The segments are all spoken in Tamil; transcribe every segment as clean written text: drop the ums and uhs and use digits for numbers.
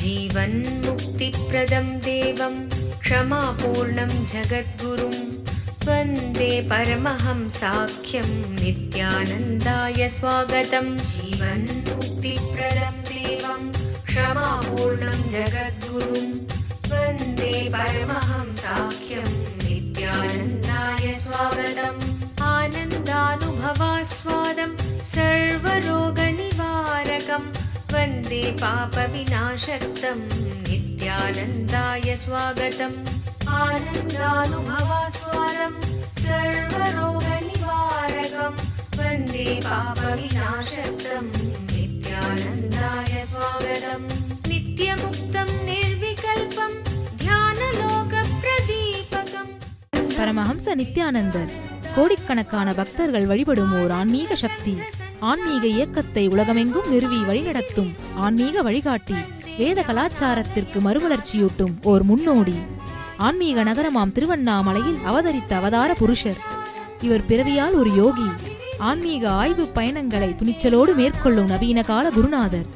जीवन्मुक्तिप्रदं देवं क्षमापूर्णं जगद्गुरुं वन्दे परमहंसाख्यं नित्यानन्दाय स्वागतं। जीवन्मुक्तिप्रदं देवं क्षमापूर्णं जगद्गुरुं वन्दे परमहंसाख्यं नित्यानन्दाय स्वागतम्। आनन्दानुभवास्वादं सर्वरोगनिवारकं वन्दे पापविनाशक्तं नित्यानन्दाय स्वागतम्। आनन्दानुभवास्वादं सर्वरोगनिवारकं वन्दे पापविनाशक्तं नित्यानन्दाय स्वागतम्। नित्यमुक्तं निर्विकल्पं ध्यानलोकप्रदीपकम्। பரமஹம்ச நித்யானந்தர் கோடிக்கணக்கான பக்தர்கள் வழிபடும் ஓர் ஆன்மீக சக்தி. ஆன்மீக இயக்கத்தை உலகமெங்கும் நிறுவி வழிநடத்தும் ஆன்மீக வழிகாட்டி. வேத கலாச்சாரத்திற்கு மறுமலர்ச்சியூட்டும் ஓர் முன்னோடி. ஆன்மீக நகரமாம் திருவண்ணாமலையில் அவதரித்த அவதார புருஷர். இவர் பிறவியால் ஒரு யோகி. ஆன்மீக ஆய்வு பயணங்களை துணிச்சலோடு மேற்கொள்ளும் நவீன கால குருநாதர்.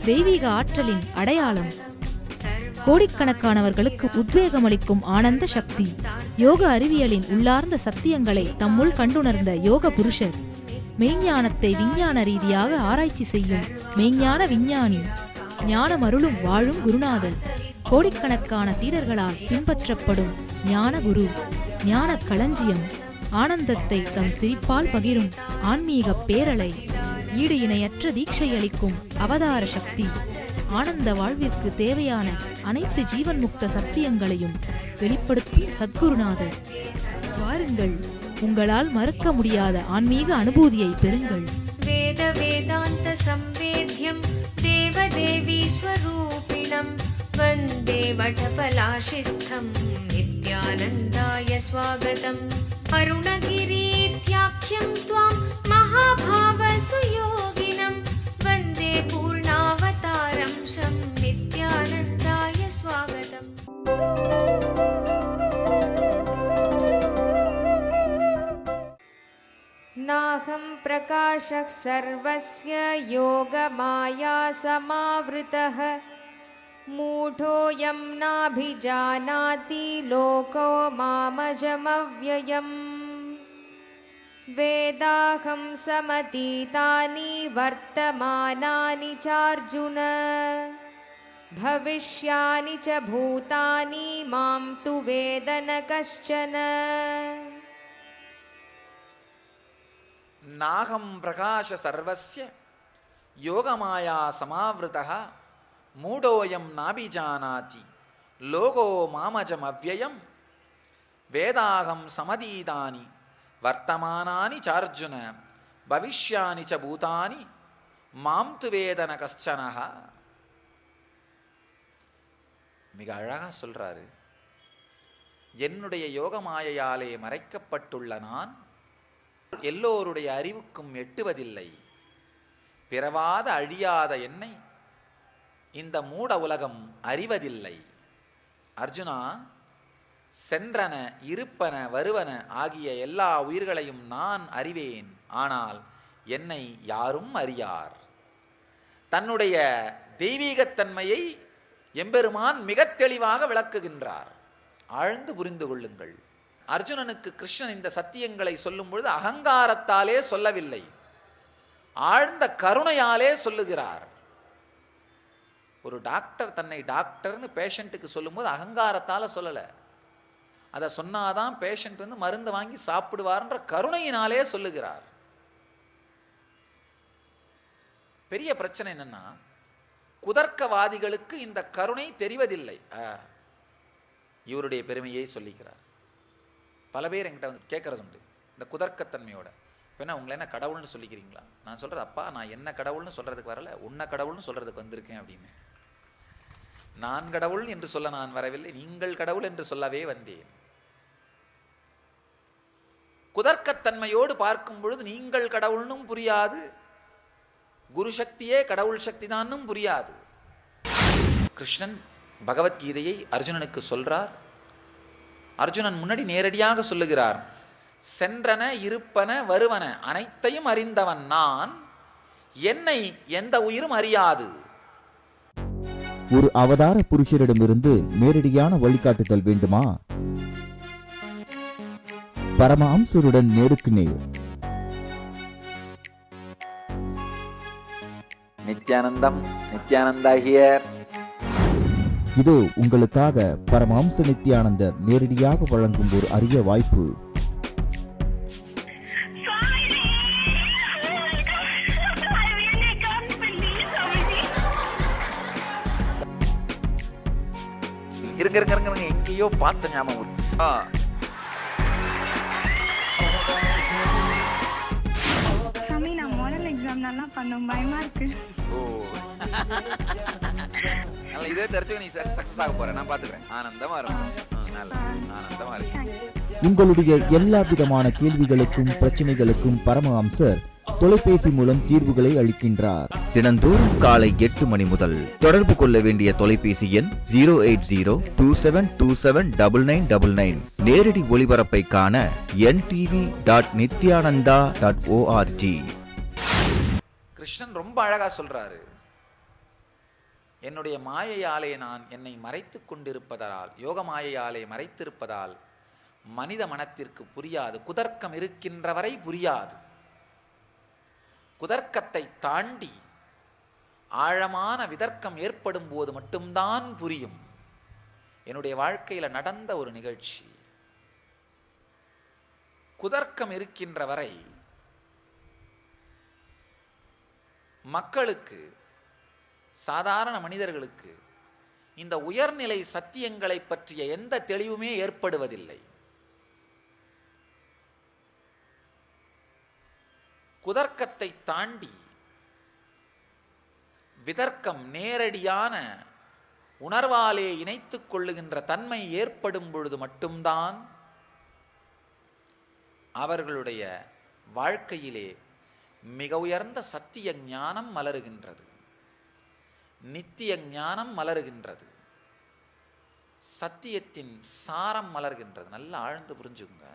தெய்வீக ஆற்றலின் அடையாளம். கோடிக்கணக்கானவர்களுக்கு உத்வேகம் அளிக்கும் ஆனந்த சக்தி. யோக அறிவியலின் உள்ளார்ந்த சத்தியங்களை தம்முள் கண்டுணர்ந்த யோக புருஷர். மெய்ஞானத்தை விஞ்ஞான ரீதியாக ஆராய்ச்சி செய்யும் மெய்ஞான விஞ்ஞானி. ஞானமருளும் வாழும் குருநாதர். கோடிக்கணக்கான சீடர்களால் பின்பற்றப்படும் ஞான குரு. ஞான களஞ்சியம். ஆனந்தத்தை தம் சிரிப்பால் பகிரும் ஆன்மீக பேரலை. ஈடு இணையற்ற தீட்சை அளிக்கும் அவதார சக்தி. ஆனந்த வாழ்விற்கு தேவையான அனைத்து ஜீவன் முக்த சத்தியங்களையும் வெளிப்படுத்தும் சத்குருநாதர். வாருங்கள், உங்களால் மறக்க முடியாத ஆன்மீக அனுபூதியை பெறுங்கள். வேத வேதாந்த சம்வேத்யம் தேவதேவி ஸ்வரூபிணம் வந்தே வடபலாசிஸ்தம் நித்யானந்தாய ஸ்வாகதம். அருணகிரீத்யாக்யம் த்வாம் மகாபாவ சுயோகினம் வந்தே பூர்ணாவதாரம் ஷம் நித்யானந்தாய ஸ்வாகதம். नाहं प्रकाशः सर्वस्य योगमाया समावृतः मूढोऽयं नाभिजानाति लोको मामजमव्ययम् वेदाहं समतीतानि वर्तमानानि चार्जुन भविष्यानि च भूतानि मां तु वेद न कश्चन. नाहं प्रकाश सर्वस्य योगमाया समावृतः मूढोऽयं नाभिजानाति लोको मामजमव्ययम् वेदाहं समतीतानि वर्तमानानि चार्जुन भविष्यानि च भूतानि मां तु वेद न कश्चनः. மிக அழகா சொல்றாரு. என்னுடைய யோகமாயையாலே மறைக்கப்பட்டுள்ள நான் எல்லோருடைய அறிவுக்கும் எட்டுவதில்லை. பிறவாத அழியாத என்னை இந்த மூட உலகம் அறிவதில்லை. அர்ஜுனா, சென்றன இருப்பன வருவன ஆகிய எல்லா உயிர்களையும் நான் அறிவேன். ஆனால் என்னை யாரும் அறியார். தன்னுடைய தெய்வீகத்தன்மையை எம்பெருமான் மிக தெளிவாக விளக்குகின்றார். ஆழ்ந்து புரிந்து கொள்ளுங்கள். அர்ஜுனனுக்கு கிருஷ்ணன் இந்த சத்தியங்களை சொல்லும் பொழுது அகங்காரத்தாலே சொல்லவில்லை, ஆழ்ந்த கருணையாலே சொல்லுகிறார். ஒரு டாக்டர் தன்னை டாக்டர்னு பேஷண்ட்டுக்கு சொல்லும்போது அகங்காரத்தால் சொல்லலை. அதை சொன்னாதான் பேஷண்ட் மருந்து வாங்கி சாப்பிடுவார்ன்ற கருணையினாலே சொல்லுகிறார். பெரிய பிரச்சனை என்னன்னா, குதர்க்கவாதிகளுக்கு இந்த கருணை தெரிவதில்லை. இவருடைய பெருமையை சொல்லிக்கிறார். பல பேர் என்கிட்ட வந்து கேட்கறது உண்டு இந்த குதர்க்கத்தன்மையோட. என்ன உங்களை என்ன கடவுள்னு சொல்லிக்கிறீங்களா? நான் சொல்றது, அப்பா நான் என்ன கடவுள்னு சொல்றதுக்கு வரல, உன்னை கடவுள்னு சொல்றதுக்கு வந்திருக்கேன் அப்படின்னு. நான் கடவுள் என்று சொல்ல நான் வரவில்லை, நீங்கள் கடவுள் என்று சொல்லவே வந்தேன். குதர்க்கத்தன்மையோடு பார்க்கும் பொழுது நீங்கள் கடவுள்னும் புரியாது, குரு சக்தியே கடவுள் சக்தி தானும் புரியாது. கிருஷ்ணன் பகவத்கீதையை அர்ஜுனனுக்கு சொல்றார். அர்ஜுனன் முன்னாடி நேரடியாக சொல்லுகிறார், சென்றன இருப்பன வருவன அனைத்தையும் அறிந்தவன் நான், என்னை எந்த உயிரும் அறியாது. ஒரு அவதார புருஷரிடமிருந்து நேரடியான வழிகாட்டுதல் வேண்டுமா? பரமஹம்சருடன் நேருக்கு நேர். நித்யானந்தம், நித்யானந்தா ஹியர். இதோ உங்களுக்காக பரமஹம்ச நித்யானந்தர் நேரடியாக வழங்கும் ஒரு அரிய வாய்ப்பு. இருங்க இருங்க இருங்க, எங்கேயோ பார்த்த ஞாபகம். நான் மாடல் எக்ஸாம் நல்லா பண்ணோம், பயமா இருக்கு. இதே தெரிஞ்சு நீ சக்சஸ் ஆக போற, நான் பாத்துக்கிறேன். ஆனந்தமா இருக்கும், ஆனந்தமா இருக்கு. உங்களுடைய எல்லா விதமான கேள்விகளுக்கும் பிரச்சனைகளுக்கும் பரமஹம்சர் தொலைபேசி மூலம் தீர்வுகளை அளிக்கின்றார். தினந்தோறும் காலை 8 மணி முதல். தொடர்பு கொள்ள வேண்டிய தொலைபேசி எண் 08027279999. நேரடி ஒளிபரப்பை காண ntv.nithyananda.org. கிருஷ்ணன் ரொம்ப அழகா சொல்றாரு, என்னுடைய மாயையாலே நான் என்னை மறைத்துக் கொண்டிருப்பதால், யோக மாயையாலே மறைத்திருப்பதால் மனித மனத்திற்கு புரியாது. குதர்க்கம் இருக்கின்ற வரை புரியாது. குதர்க்கத்தை தாண்டி ஆழமான விதர்க்கம் ஏற்படும் போது மட்டும்தான் புரியும். என்னுடைய வாழ்க்கையில் நடந்த ஒரு நிகழ்ச்சி. குதர்க்கம் இருக்கின்ற வரை மக்களுக்கு, சாதாரண மனிதர்களுக்கு இந்த உயர்நிலை சத்தியங்களை பற்றிய எந்த தெளிவுமே ஏற்படுவதில்லை. குதர்க்கத்தை தாண்டி விதர்க்கம் நேரடியான உணர்வாலே இணைத்துக் கொள்ளுகின்ற தன்மை ஏற்படும் பொழுது மட்டும்தான் அவர்களுடைய வாழ்க்கையிலே மிக உயர்ந்த சத்திய ஞானம் மலருகின்றது, நித்திய ஞானம் மலருகின்றது, சத்தியத்தின் சாரம் மலர்கின்றது. நல்லா ஆழ்ந்து புரிஞ்சுக்குங்க.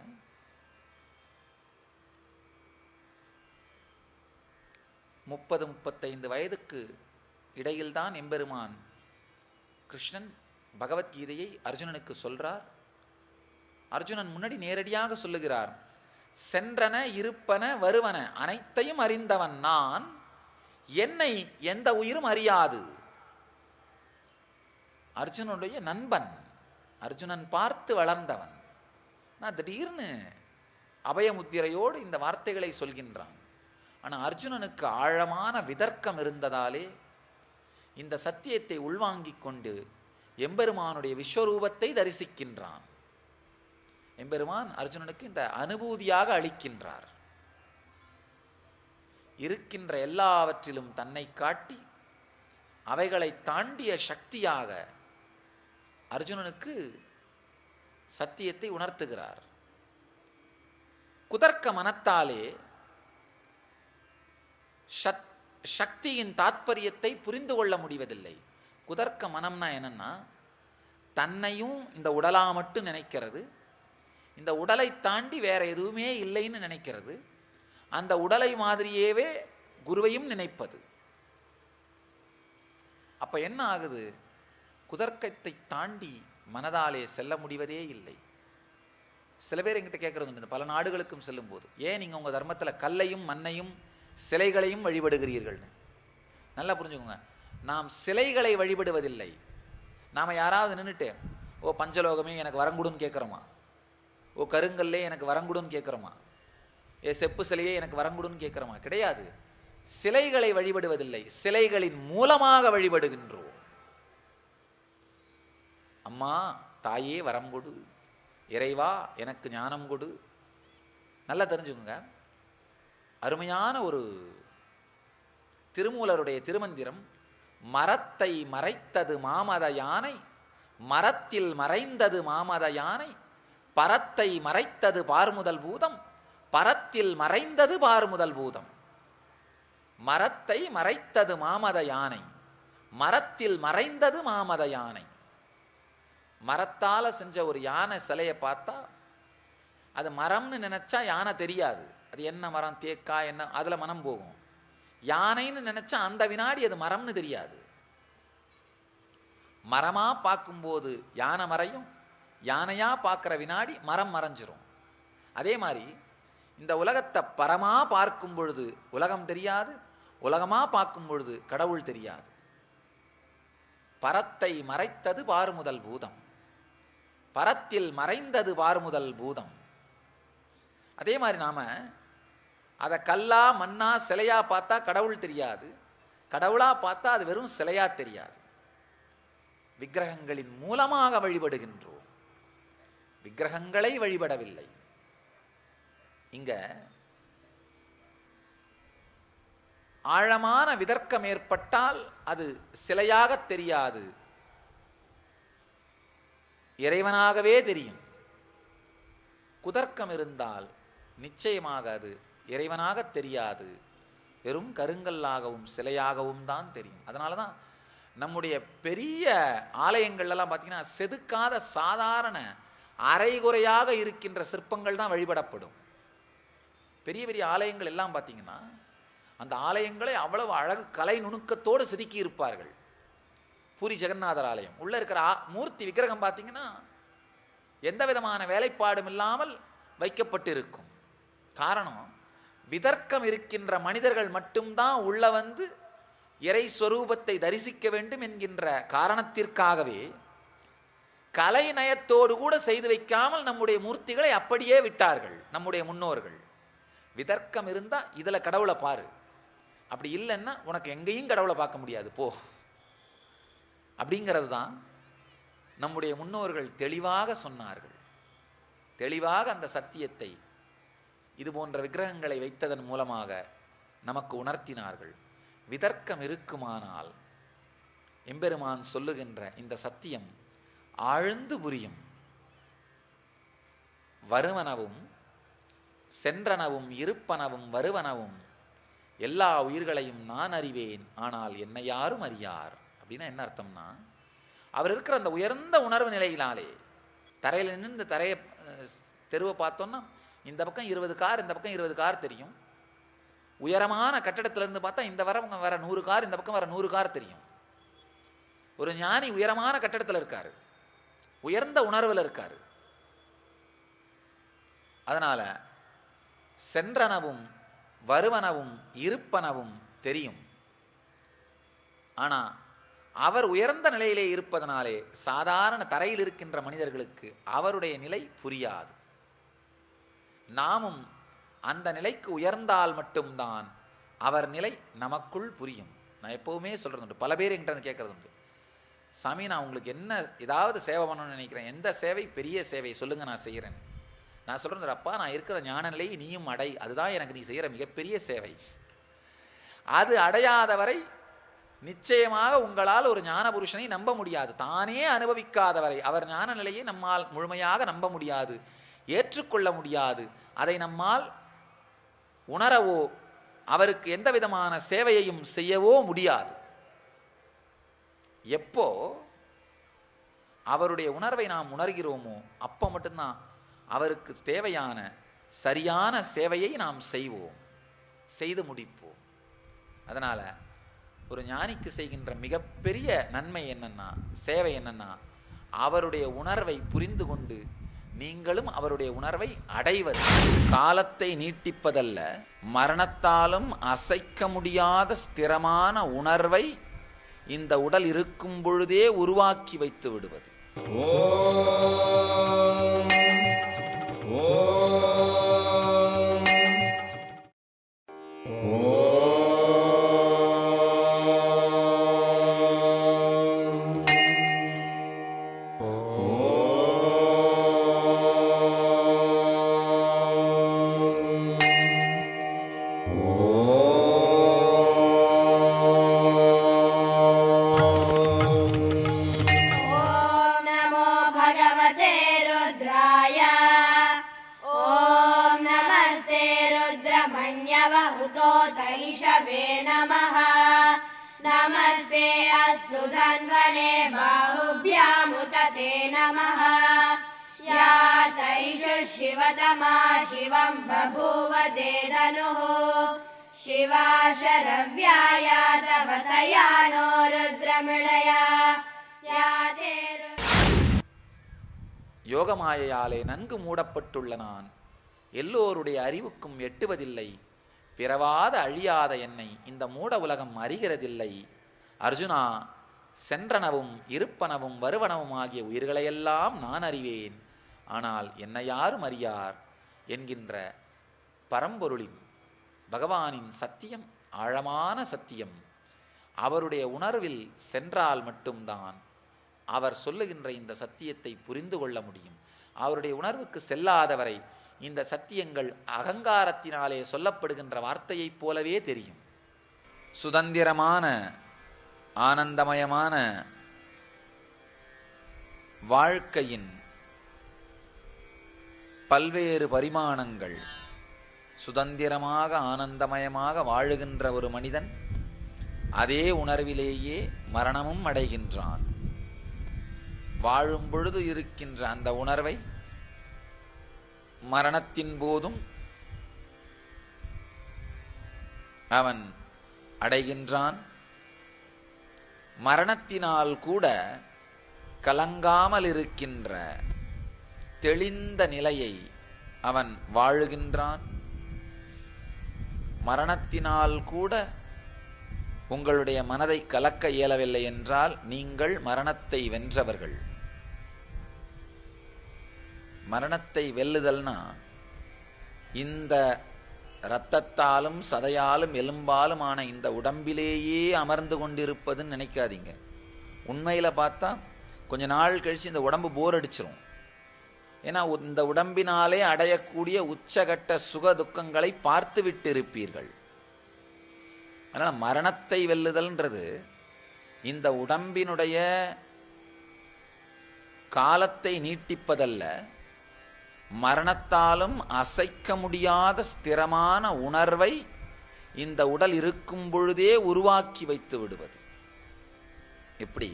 30-35 வயதுக்கு இடையில்தான் எம்பெருமான் கிருஷ்ணன் பகவத்கீதையை அர்ஜுனனுக்கு சொல்றார். அர்ஜுனன் முன்னாடி நேரடியாக சொல்லுகிறார், சென்றன இருப்பன வருவன அனைத்தையும் அறிந்தவன் நான், என்னை எந்த உயிரும் அறியாது. அர்ஜுனனுடைய நண்பன், அர்ஜுனன் பார்த்து வளர்ந்தவன். நான் திடீர்னு அபயமுத்திரையோடு இந்த வார்த்தைகளை சொல்கின்றான். ஆனால் அர்ஜுனனுக்கு ஆழமான விதர்க்கம் இருந்ததாலே இந்த சத்தியத்தை உள்வாங்கிக் கொண்டு எம்பெருமானுடைய விஸ்வரூபத்தை தரிசிக்கின்றான். எம்பெருமான் அர்ஜுனனுக்கு இந்த அனுபூதியாக அளிக்கின்றார். இருக்கின்ற எல்லாவற்றிலும் தன்னை காட்டி அவைகளை தாண்டிய சக்தியாக அர்ஜுனனுக்கு சத்தியத்தை உணர்த்துகிறார். குதர்க்க மனத்தாலே சக்தியின் தாத்பரியத்தை புரிந்து கொள்ள முடிவதில்லை. குதர்க்க மனம்னா என்னன்னா, தன்னையும் இந்த உடலா மட்டும் நினைக்கிறது, இந்த உடலை தாண்டி வேற எதுவுமே இல்லைன்னு நினைக்கிறது, அந்த உடலை மாதிரியேவே குருவையும் நினைப்பது. அப்ப என்ன ஆகுது? குதர்க்கத்தை தாண்டி மனதாலே செல்ல முடிவதே இல்லை. சில பேர் என்கிட்ட கேட்கறது, பல நாடுகளுக்கும் செல்லும் போது, ஏன் நீங்க உங்க தர்மத்தில் கல்லையும் மண்ணையும் சிலைகளையும் வழிபடுகிறீர்கள்னு. நல்லா புரிஞ்சுக்கோங்க, நாம் சிலைகளை வழிபடுவதில்லை. நாம் யாராவது நின்றுட்டு, ஓ பஞ்சலோகமே எனக்கு வரங்குடுன்னு கேட்குறோமா, ஓ கருங்கல்லே எனக்கு வரங்குடுன்னு கேட்குறோமா, ஏ செப்பு சிலையே எனக்கு வரங்குடுன்னு கேட்குறோமா? கிடையாது. சிலைகளை வழிபடுவதில்லை, சிலைகளின் மூலமாக வழிபடுகின்றோம். அம்மா தாயே வரம் கொடு, இறைவா எனக்கு ஞானம் கொடு. நல்லா தெரிஞ்சுக்கோங்க, அருமையான ஒரு திருமூலருடைய திருமந்திரம், மரத்தை மறைத்தது மாமத யானை, மரத்தில் மறைந்தது மாமத யானை, பரத்தை மறைத்தது பார்முதல் பூதம், பரத்தில் மறைந்தது பார்முதல் பூதம். மரத்தை மறைத்தது மாமத யானை, மரத்தில் மறைந்தது மாமத யானை. மரத்தால் செஞ்ச ஒரு யானை சிலையை பார்த்தா அது மரம்னு நினச்சா யானை தெரியாது, அது என்ன மரம் தேக்கா என்ன அதில் மனம் போகும். யானைன்னு நினச்சா அந்த வினாடி அது மரம்னு தெரியாது. மரமாக பார்க்கும்போது யானை மறையும், யானையாக பார்க்குற வினாடி மரம் மறைஞ்சிரும். அதே மாதிரி இந்த உலகத்தை பரமாக பார்க்கும் பொழுது உலகம் தெரியாது, உலகமாக பார்க்கும் பொழுது கடவுள் தெரியாது. பரத்தை மறைத்தது பார்முதல் பூதம், பரத்தில் மறைந்தது பார்முதல் பூதம். அதே மாதிரி நாம் அதை கல்லா மண்ணா சிலையா பார்த்தா கடவுள் தெரியாது, கடவுளா பார்த்தா அது வெறும் சிலையா தெரியாது. விக்கிரகங்களின் மூலமாக வழிபடுகின்றோம், விக்கிரகங்களை வழிபடவில்லை. இங்க ஆழமான விதர்க்கம் ஏற்பட்டால் அது சிலையாக தெரியாது, இறைவனாகவே தெரியும். குதர்க்கம் இருந்தால் நிச்சயமாக அது இறைவனாக தெரியாது, வெறும் கருங்கல்லாகவும் சிலையாகவும் தான் தெரியும். அதனால தான் நம்முடைய பெரிய ஆலயங்கள்லாம் பார்த்தீங்கன்னா செதுக்காத சாதாரண அரைகுறையாக இருக்கின்ற சிற்பங்கள் தான் வழிபடப்படும். பெரிய பெரிய ஆலயங்கள் எல்லாம் பார்த்தீங்கன்னா அந்த ஆலயங்களை அவ்வளவு அழகு கலை நுணுக்கத்தோடு செதுக்கி இருப்பார்கள். பூரி ஜெகநாதர் ஆலயம் உள்ளே இருக்கிற மூர்த்தி விக்கிரகம் பார்த்தீங்கன்னா எந்த விதமான வேலைப்பாடும் இல்லாமல் வைக்கப்பட்டு இருக்கும். காரணம், விதர்க்கம் இருக்கின்ற மனிதர்கள் மட்டும்தான் உள்ள வந்து இறை ஸ்வரூபத்தை தரிசிக்க வேண்டும் என்கின்ற காரணத்திற்காகவே கலை நயத்தோடு கூட செய்து வைக்காமல் நம்முடைய மூர்த்திகளை அப்படியே விட்டார்கள் நம்முடைய முன்னோர்கள். விதர்க்கம் இருந்தால் இதில் கடவுளை பாரு, அப்படி இல்லைன்னா உனக்கு எங்கேயும் கடவுளை பார்க்க முடியாது போ, அப்படிங்கிறது தான் நம்முடைய முன்னோர்கள் தெளிவாக சொன்னார்கள். தெளிவாக அந்த சத்தியத்தை இது போன்ற விக்கிரகங்களை வைத்ததன் மூலமாக நமக்கு உணர்த்தினார்கள். விதர்க்கம் இருக்குமானால் எம்பெருமான் சொல்லுகின்ற இந்த சத்தியம் ஆழ்ந்து புரியும். வருவனவும் சென்றனவும் இருப்பனவும் வருவனவும் எல்லா உயிர்களையும் நான் அறிவேன், ஆனால் என்னை யாரும் அறியார். அப்படின்னா என்ன அர்த்தம்னா, அவர் இருக்கிற அந்த உயர்ந்த உணர்வு நிலையினாலே தரையில் நின்று இந்த தெருவை பார்த்தோன்னா இந்த பக்கம் 20 கார், இந்த பக்கம் 20 கார் தெரியும். உயரமான கட்டடத்திலிருந்து பார்த்தா இந்த பக்கம் வர 100 கார், இந்த பக்கம் வர 100 கார் தெரியும். ஒரு ஞானி உயரமான கட்டடத்தில் இருக்காரு, உயர்ந்த உணர்வில் இருக்காரு. அதனால சென்றனவும் வருவனவும் இருப்பனவும் தெரியும். ஆனால் அவர் உயர்ந்த நிலையிலே இருப்பதனாலே சாதாரண தரையில் இருக்கின்ற மனிதர்களுக்கு அவருடைய நிலை புரியாது. நாமும் அந்த நிலைக்கு உயர்ந்தால் மட்டும்தான் அவர் நிலை நமக்குள் புரியும். நான் எப்போவுமே சொல்கிறது உண்டு, பல பேர் என்கிட்ட வந்து கேட்குறது உண்டு, சாமி நான் உங்களுக்கு என்ன ஏதாவது சேவை பண்ணணும்னு நினைக்கிறேன், எந்த சேவை பெரிய சேவை சொல்லுங்கள் நான் செய்கிறேன். நான் சொல்கிறேன், அப்பா நான் இருக்கிற ஞான நிலையை நீயும் அடை, அதுதான் எனக்கு நீ செய்கிற மிகப்பெரிய சேவை. அது அடையாதவரை நிச்சயமாக உங்களால் ஒரு ஞான புருஷனை நம்ப முடியாது. தானே அனுபவிக்காதவரை அவர் ஞான நிலையை நம்மால் முழுமையாக நம்ப முடியாது, ஏற்றுக்கொள்ள முடியாது. அதை நம்மால் உணரவோ அவருக்கு எந்த விதமான சேவையையும் செய்யவோ முடியாது. எப்போ அவருடைய உணர்வை நாம் உணர்கிறோமோ அப்போ மட்டும்தான் அவருக்கு தேவையான சரியான சேவையை நாம் செய்வோம், செய்து முடிப்போம். அதனால் ஒரு ஞானிக்கு செய்கின்ற மிகப்பெரிய நன்மை என்னன்னா, சேவை என்னன்னா, அவருடைய உணர்வை புரிந்து கொண்டு நீங்களும் அவருடைய உணர்வை அடைவது. காலத்தை நீட்டிப்பதல்ல, மரணத்தாலும் அசைக்க முடியாத ஸ்திரமான உணர்வை இந்த உடல் இருக்கும் பொழுதே உருவாக்கி வைத்து விடுவது. नमस्ते अस्तु धन्वने बाहुभ्यामुत ते नमः या तैष शिवतमा शिवं बभूव ते धनुः शिवा शरव्याया तव तया नो रुद्रमृडया या ते யோகமாயையாலே நன்கு மூடப்பட்டுள்ள நான் எல்லோருடைய அறிவுக்கும் எட்டுவதில்லை. பிறவாத அழியாத என்னை இந்த மூட உலகம் அறிகிறதில்லை. அர்ஜுனா, சென்றனவும் இருப்பனவும் வருவனவும் ஆகிய உயிர்களையெல்லாம் நான் அறிவேன், ஆனால் என்னை யாரும் அறியார் என்கின்ற பரம்பொருளின் பகவானின் சத்தியம் ஆழமான சத்தியம். அவருடைய உணர்வில் சென்றால் மட்டும்தான் அவர் சொல்லுகின்ற இந்த சத்தியத்தை புரிந்து கொள்ள முடியும். அவருடைய உணர்வுக்கு செல்லாதவரை இந்த சத்தியங்கள் அகங்காரத்தினாலே சொல்லப்படுகின்ற வார்த்தையைப் போலவே தெரியும். சுதந்திரமான ஆனந்தமயமான வாழ்க்கையின் பல்வேறு பரிமாணங்கள். சுதந்திரமாக ஆனந்தமயமாக வாழுகின்ற ஒரு மனிதன் அதே உணர்விலேயே மரணமும் அடைகின்றான். வாழும் பொழுது இருக்கின்ற அந்த உணர்வை மரணத்தின் போதும் அவன் அடைகின்றான். மரணத்தினால் கூட கலங்காமல் இருக்கின்ற தெளிந்த நிலையை அவன் வாழுகின்றான். மரணத்தினால் கூட உங்களுடைய மனதை கலக்க இயலவில்லை என்றால் நீங்கள் மரணத்தை வென்றவர்கள். மரணத்தை வெல்லுதல்னா இந்த இரத்தத்தாலும் சதையாலும் எலும்பாலுமான இந்த உடம்பிலேயே அமர்ந்து கொண்டிருப்பதுன்னு நினைக்காதீங்க. உண்மையில் பார்த்தா கொஞ்ச நாள் கழித்து இந்த உடம்பு போர் அடிச்சிரும். ஏன்னா இந்த உடம்பினாலே அடையக்கூடிய உச்சகட்ட சுக துக்கங்களை பார்த்து விட்டு இருப்பீர்கள். அதனால் மரணத்தை வெல்லுதல்ன்றது இந்த உடம்பினுடைய காலத்தை நீட்டிப்பதல்ல, மரணத்தாலும் அசைக்க முடியாத ஸ்திரமான உணர்வை இந்த உடல் இருக்கும் பொழுதே உருவாக்கி வைத்து விடுவது. எப்படி?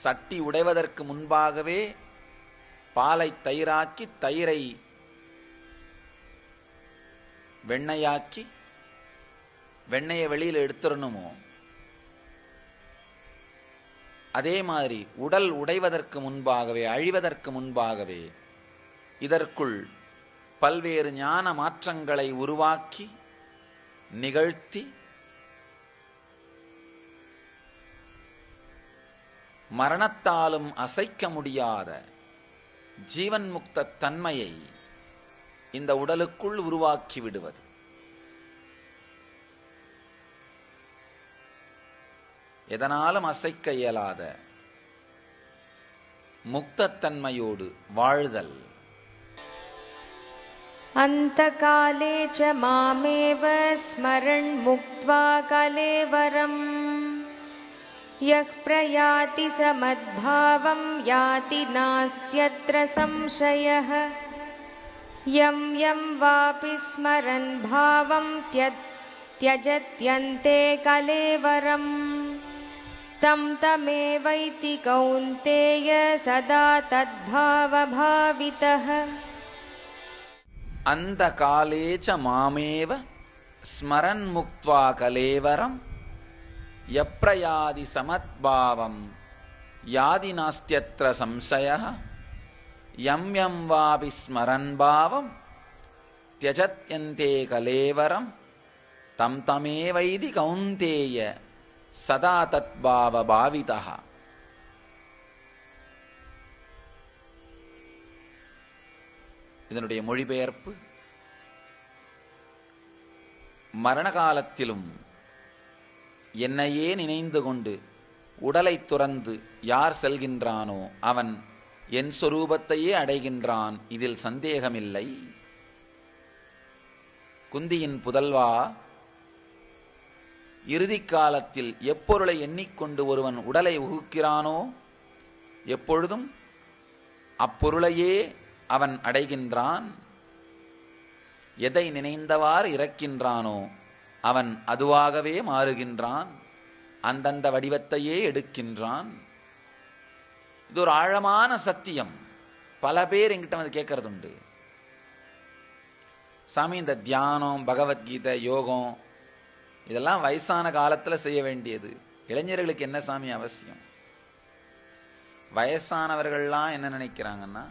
சட்டி உடைவதற்கு முன்பாகவே பாலை தயிராக்கி, தயிரை வெண்ணையாக்கி, வெண்ணையை வெளியில் எடுத்துடணுமோ, அதே மாதிரி உடல் உடைவதற்கு முன்பாகவே, அழிவதற்கு முன்பாகவே இதற்குள் பல்வேறு ஞான மாற்றங்களை உருவாக்கி நிகழ்த்தி மரணத்தாலும் அசைக்க முடியாத ஜீவன் முக்த தன்மையை இந்த உடலுக்குள் உருவாக்கி விடுவது. எதனாலும் அசைக்க இயலாத முக்தத்தன்மையோடு வாழ்தல். அந்தகாலே ச மாமேவ ஸ்மரன் முக்த்வா கலேவரம் யக் பிரயாதி சமத்பாவம் யாதி நாஸ்த்யத்ர சம்சயः யம் யம் வாபி ஸ்மரன் பாவம் त्यजत्यन्ते कलेवरं तं तमेवैति कौन्तेय सदा तद्भावभावितः. அந்தகாலே ச மாமேவ ஸ்மரன் முக்த்வா கலேவரம் யப்ரயாதி சமத்பாவம் யாதி நாஸ்த்யத்ர சம்சயः யம் யம் வாபி ஸ்மரன் பாவம் த்யஜத்யந்தே கலேவரம் தம் தமேவைதி கௌந்தேய சதா தத்பாவ பாவிதः. இதனுடைய மொழிபெயர்ப்பு: மரண காலத்திலும் என்னையே நினைந்து கொண்டு உடலை துறந்து யார் செல்கின்றானோ அவன் என் சொரூபத்தையே அடைகின்றான், இதில் சந்தேகமில்லை. குந்தியின் புதல்வா, இறுதி காலத்தில் எப்பொருளை எண்ணிக்கொண்டு ஒருவன் உடலை உகுக்கிறானோ எப்பொழுதும் அப்பொருளையே அவன் அடைகின்றான். எதை நினைந்தவாறு இறக்கின்றானோ அவன் அதுவாகவே மாறுகின்றான். அந்தந்த வடிவத்தையே எடுக்கின்றான். இது ஒரு ஆழமான சத்தியம். பல பேர் என்கிட்ட வந்து கேட்கறது உண்டு, சாமி இந்த தியானம், பகவத்கீதை, யோகம் இதெல்லாம் வயசான காலத்தில் செய்ய வேண்டியது, இளைஞர்களுக்கு என்ன சாமி அவசியம்? வயசானவர்கள்லாம் என்ன நினைக்கிறாங்கன்னா,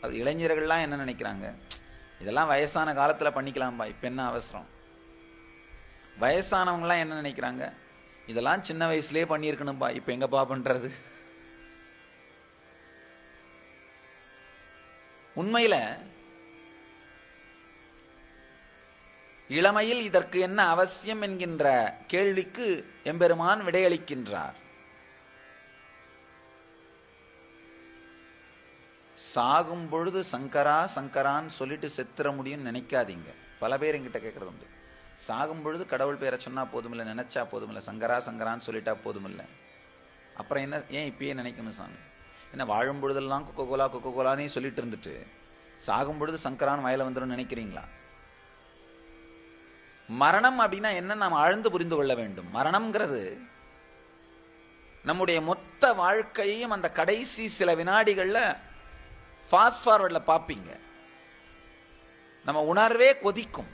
அது இளைஞர்கள்லாம் என்ன நினைக்கிறாங்க, இதெல்லாம் வயசான காலத்தில் பண்ணிக்கலாம்பா, இப்போ என்ன அவசரம். வயசானவங்களாம் என்ன நினைக்கிறாங்க, இதெல்லாம் சின்ன வயசுலேயே பண்ணியிருக்கணும்பா, இப்போ எங்கப்பா பண்ணுறது. உண்மையில் இளமையில் இதற்கு என்ன அவசியம் என்கின்ற கேள்விக்கு எம்பெருமான் விடையளிக்கின்றார். சாகும் பொழுது சங்கரா சங்கரான்னு சொல்லிட்டு செத்துற முடியும்னு நினைக்காதீங்க. பல பேர் என்கிட்ட கேட்கறது உண்டு, சாகும் பொழுது கடவுள் பேரை சொன்னால் போதுமில்லை, நினைச்சா போதுமில்லை, சங்கரா சங்கரான்னு சொல்லிட்டா போதுமில்லை, அப்புறம் என்ன ஏன் இப்பயே நினைக்கணும் சாமி? என்ன வாழும் பொழுதெல்லாம் கொக்கோகோலா கொக்கோகோலானே சொல்லிட்டு இருந்துட்டு சாகும் பொழுது சங்கரான் வயல வந்துடும் நினைக்கிறீங்களா? மரணம் அப்படின்னா என்ன நாம் ஆழ்ந்து புரிந்து கொள்ள வேண்டும். மரணம்ங்கிறது நம்முடைய மொத்த வாழ்க்கையையும் அந்த கடைசி சில வினாடிகளில் ஃபாஸ்ட் ஃபார்வர்டில் பார்ப்பீங்க. நம்ம உணர்வே கொதிக்கும்.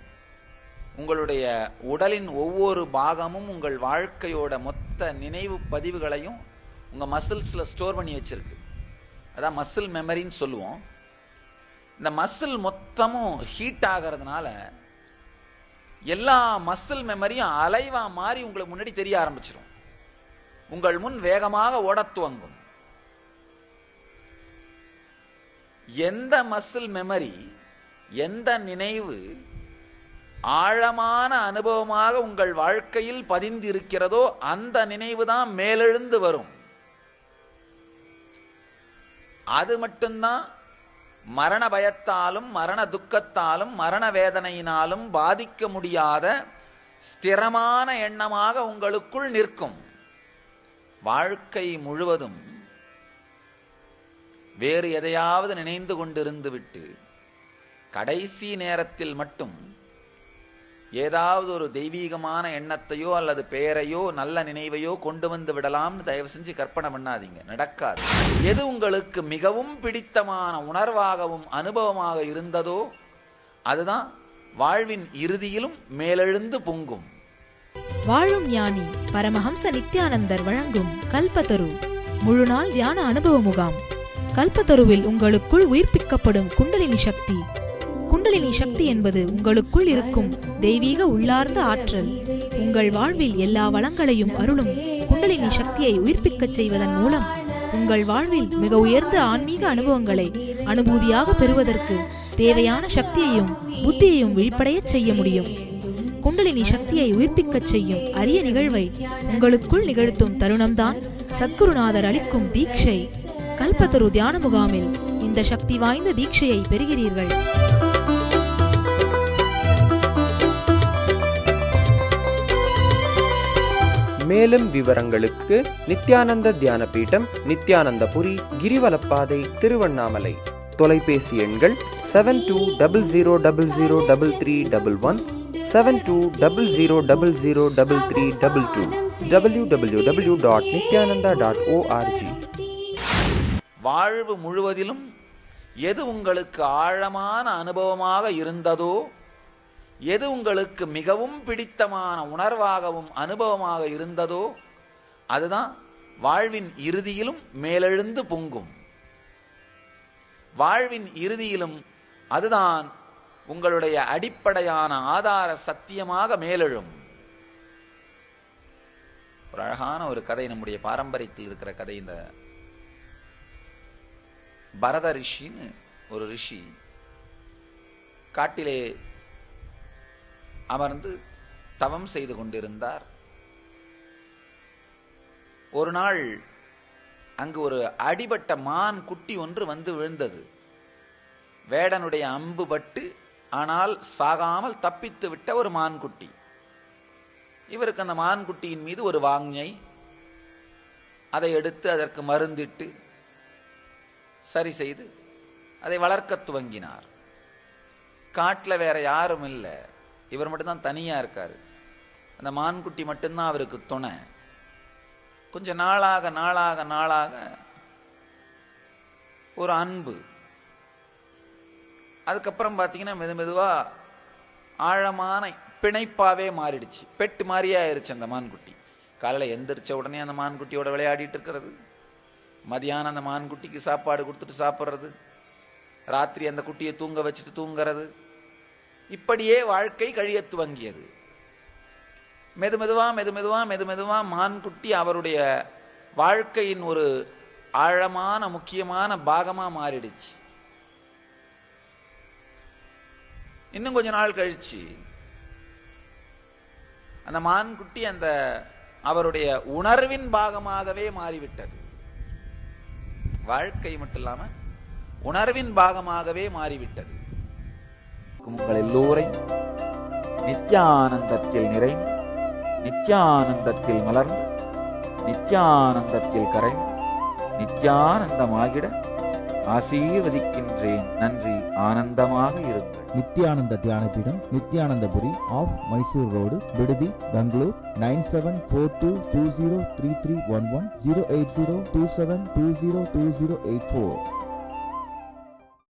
உங்களுடைய உடலின் ஒவ்வொரு பாகமும் உங்கள் வாழ்க்கையோட மொத்த நினைவு பதிவுகளையும் உங்கள் மசில்ஸில் ஸ்டோர் பண்ணி வச்சிருக்கு. அதான் மசில் மெமரின்னு சொல்லுவோம். இந்த மசில் மொத்தமும் ஹீட் ஆகிறதுனால எல்லா மசில் மெமரியும் அலைவா மாறி உங்களுக்கு முன்னாடி தெரிய ஆரம்பிச்சிடும். உங்கள் முன் வேகமாக ஓடத் துவங்கும். எந்த மசில் மெமரி, எந்த நினைவு ஆழமான அனுபவமாக உங்கள் வாழ்க்கையில் பதிந்து இருக்கிறதோ அந்த நினைவு தான் மேலெழுந்து வரும். அது மட்டும்தான் மரண பயத்தாலும் மரண துக்கத்தாலும் மரண வேதனையினாலும் பாதிக்க முடியாத ஸ்திரமான எண்ணமாக உங்களுக்குள் நிற்கும். வாழ்க்கை முழுவதும் வேறு எதையாவது நினைந்து கொண்டிருந்து விட்டு கடைசி நேரத்தில் மட்டும் ஏதாவது ஒரு தெய்வீகமான எண்ணத்தையோ அல்லது பெயரையோ நல்ல நினைவையோ கொண்டு வந்து விடலாம்னு தயவு செஞ்சு கற்பனை பண்ணாதீங்க, நடக்காது. எது உங்களுக்கு மிகவும் பிடித்தமான உணர்வாகவும் அனுபவமாக இருந்ததோ அதுதான் வாழ்வின் இறுதியிலும் மேலெழுந்து பொங்கும். வாழும் ஞானி பரமஹம்ச நித்யானந்தர் வழங்கும் கல்பத்தரு முழுநாள் தியான அனுபவ முகாம். கல்பத்தருவில் உங்களுக்குள் உயிர்ப்பிக்கப்படும் குண்டலினி சக்தி. குண்டலினி சக்தி என்பது உங்களுக்குள் இருக்கும் தெய்வீக உள்ளார்ந்த ஆற்றல். உங்கள் வாழ்வில் எல்லா வளங்களையும் அருளும் குண்டலினி சக்தியை உயிர்ப்பிக்கச் செய்வதன் மூலம் உங்கள் வாழ்வில் மிக உயர்ந்த ஆன்மீக அனுபவங்களை அனுபூதியாக பெறுவதற்கு தேவையான சக்தியையும் புத்தியையும் விழிப்படையச் செய்ய முடியும். குண்டலினி சக்தியை உயிர்ப்பிக்கச் செய்யும் அரிய நிகழ்வை உங்களுக்குள் நிகழ்த்தும் தருணம்தான் சத்குருநாதர் அளிக்கும் தீட்சை. கல்பத்தரு தியான முகாமில் இந்த சக்தி வாய்ந்த தீட்சையை பெறுகிறீர்கள். மேலும் விவரங்களுக்கு நித்யானந்த தியான பீடம், நித்யானந்தபுரி, கிரிவலப்பாதை, திருவண்ணாமலை. தொலைபேசி எண்கள் 7200003311, 7200003322, www.nityananda.org. வாழ்வு முழுவதிலும் எது உங்களுக்கு ஆழமான அனுபவமாக இருந்ததோ, எது உங்களுக்கு மிகவும் பிடித்தமான உணர்வாகவும் அனுபவமாக இருந்ததோ அதுதான் வாழ்வின் இறுதியிலும் மேலெழுந்து பொங்கும். வாழ்வின் இறுதியிலும் அதுதான் உங்களுடைய அடிப்படையான ஆதார சத்தியமாக மேலெழும். ஒரு அழகான ஒரு கதை, நம்முடைய பாரம்பரியத்தில் இருக்கிற கதை. இந்த பரத ரிஷின்னு ஒரு ரிஷி காட்டிலே அமர்ந்து தவம் செய்து கொண்டிருந்தார். ஒரு நாள் அங்கு ஒரு அடிபட்ட மான் குட்டி ஒன்று வந்து விழுந்தது. வேடனுடைய அம்பு பட்டு ஆனால் சாகாமல் தப்பித்து விட்ட ஒரு மான்குட்டி. இவருக்கு அந்த மான்குட்டியின் மீது ஒரு வாஞ்சை. அதை எடுத்து அதற்கு மருந்திட்டு சரி செய்து அதை வளர்க்க துவங்கினார். காட்டில் வேற யாரும் இல்லை, இவர் மட்டும்தான் தனியாக இருக்கார். அந்த மான்குட்டி மட்டும்தான் அவருக்கு துணை. கொஞ்சம் நாளாக நாளாக நாளாக ஒரு அன்பு, அதுக்கப்புறம் பார்த்தீங்கன்னா மெதுவாக ஆழமான பிணைப்பாகவே மாறிடுச்சு. பெட்டு மாதிரியே ஆயிடுச்சு அந்த மான்குட்டி. காலையில் எந்திரிச்ச உடனே அந்த மான்குட்டியோட விளையாடிட்டு இருக்கிறது, மதியானம் அந்த மான்குட்டிக்கு சாப்பாடு கொடுத்துட்டு சாப்பிட்றது, ராத்திரி அந்த குட்டியை தூங்க வச்சுட்டு தூங்குறது, இப்படியே வாழ்க்கை கழிய துவங்கியது. மெதுமெதுவா மான்குட்டி அவருடைய வாழ்க்கையின் ஒரு ஆழமான முக்கியமான பாகமாக மாறிடுச்சு. இன்னும் கொஞ்ச நாள் கழிச்சு அந்த மான்குட்டி அந்த அவருடைய உணர்வின் பாகமாகவே மாறிவிட்டது. வாழ்க்கை மட்டும் இல்லாம உணர்வின் பாகமாகவே மாறிவிட்டது. உங்கள் எல்லோரையும் நித்யானந்தத்தில் நிறைந்து, நித்யானந்தத்தில் மலர்ந்து, நித்யானந்தத்தில் கரைந்து, நித்யானந்தமாகிட ஆசீர்வதிக்கின்றேன். நன்றி. ஆனந்தமாக இருங்கள். நித்யானந்த தியானபீடம், நித்யானந்தபுரி, ஆஃப் மைசூர் ரோடு, விடுதி, பெங்களூர். 9742203311, 08027202084.